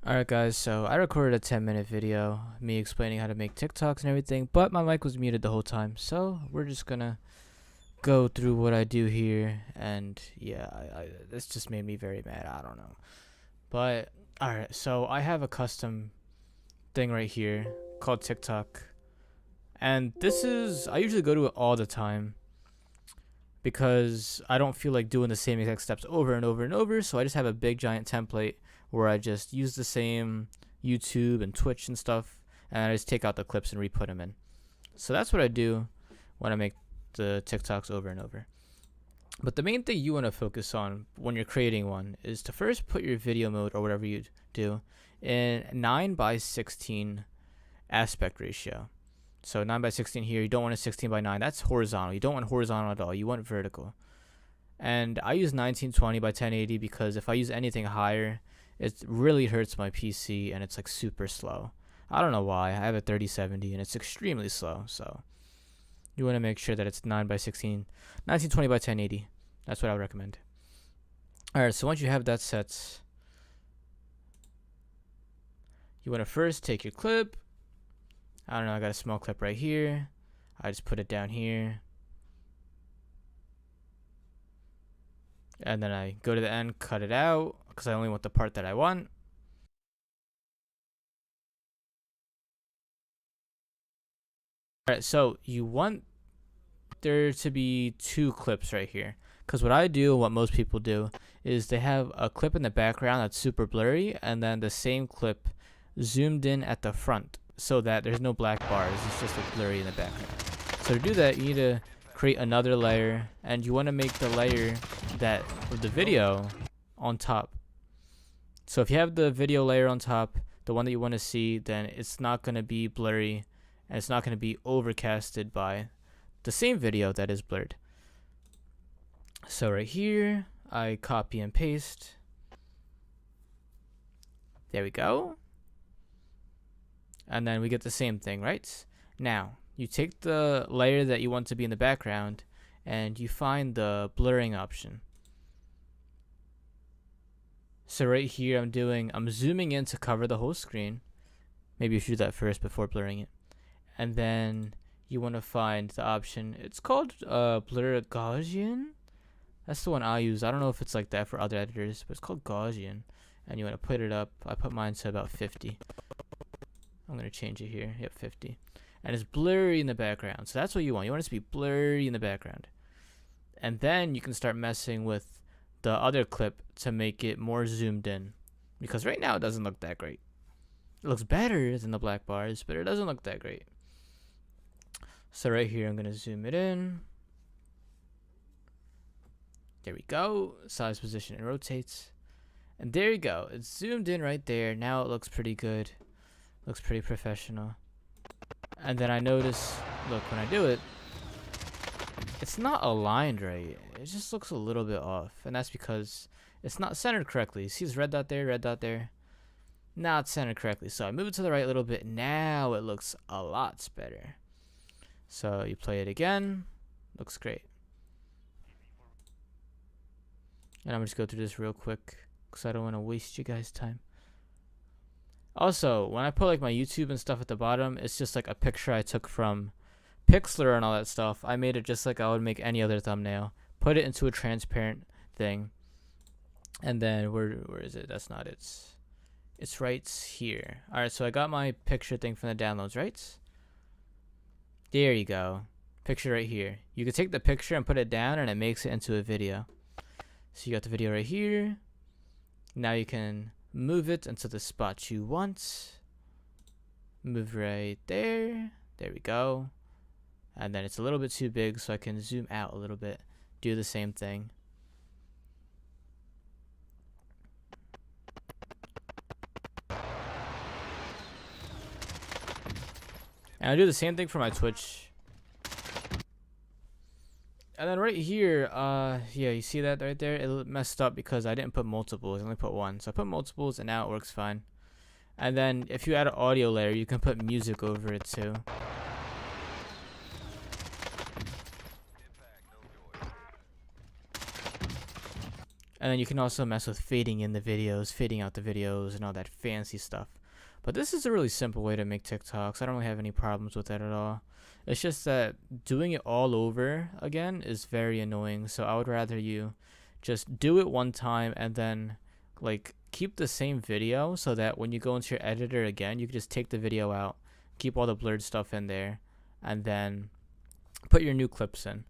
Alright guys, so I recorded a 10-minute video, me explaining how to make TikToks and everything, but my mic was muted the whole time, so we're just gonna go through what I do here, and yeah, this just made me very mad, I don't know. But, alright, so I have a custom thing right here called TikTok, and I usually go to it all the time, because I don't feel like doing the same exact steps over and over and over, so I just have a big giant template where I just use the same YouTube and Twitch and stuff, and I just take out the clips and re-put them in. So that's what I do when I make the TikToks over and over. But the main thing you want to focus on when you're creating one is to first put your video mode or whatever you do in 9:16 aspect ratio. So 9:16 here, you don't want a 16:9. That's horizontal. You don't want horizontal at all. You want vertical. And I use 1920x1080 because if I use anything higher, it really hurts my PC and it's like super slow. I don't know why. I have a 3070 and it's extremely slow. So you want to make sure that it's 9:16, 1920x1080. That's what I would recommend. Alright, so once you have that set, you want to first take your clip. I don't know, I got a small clip right here. I just put it down here. And then I go to the end, cut it out, because I only want the part that I want. Alright, so you want there to be two clips right here. Because what I do, what most people do, is they have a clip in the background that's super blurry, and then the same clip zoomed in at the front, so that there's no black bars, it's just like blurry in the background. So to do that, you need to create another layer, and you want to make the layer that with the video on top. So if you have the video layer on top, the one that you want to see, then it's not going to be blurry and it's not going to be overcasted by the same video that is blurred. So right here, I copy and paste. There we go. And then we get the same thing, right? Now, you take the layer that you want to be in the background and you find the blurring option. So right here I'm zooming in to cover the whole screen. Maybe you should do that first before blurring it. And then you want to find the option. It's called blur Gaussian. That's the one I use. I don't know if it's like that for other editors, but it's called Gaussian. And you want to put it up. I put mine to about 50. I'm going to change it here. Yep, 50. And it's blurry in the background. So that's what you want. You want it to be blurry in the background. And then you can start messing with the other clip to make it more zoomed in. Because right now it doesn't look that great. It looks better than the black bars, but it doesn't look that great. So right here, I'm going to zoom it in. There we go. Size, position, and rotates. And there you go. It's zoomed in right there. Now it looks pretty good. Looks pretty professional. And then I notice, look, when I do it, it's not aligned right. It just looks a little bit off. And that's because it's not centered correctly. See this red dot there, red dot there? Not centered correctly. So I move it to the right a little bit. Now it looks a lot better. So you play it again. Looks great. And I'm just go through this real quick because I don't want to waste you guys' time. Also, when I put like my YouTube and stuff at the bottom, it's just like a picture I took from Pixlr and all that stuff. I made it just like I would make any other thumbnail. Put it into a transparent thing. And then where is it? That's not it. It's right here. Alright, so I got my picture thing from the downloads, right? There you go. Picture right here. You can take the picture and put it down and it makes it into a video. So you got the video right here. Now you can move it into the spot you want. Move right there. There we go. And then it's a little bit too big, so I can zoom out a little bit. Do the same thing. And I do the same thing for my Twitch. And then right here, yeah, you see that right there? It messed up because I didn't put multiples. I only put one. So I put multiples and now it works fine. And then if you add an audio layer, you can put music over it too. And then you can also mess with fading in the videos, fading out the videos, and all that fancy stuff. But this is a really simple way to make TikToks. I don't really have any problems with that at all. It's just that doing it all over again is very annoying. So I would rather you just do it one time and then like keep the same video so that when you go into your editor again, you can just take the video out, keep all the blurred stuff in there, and then put your new clips in.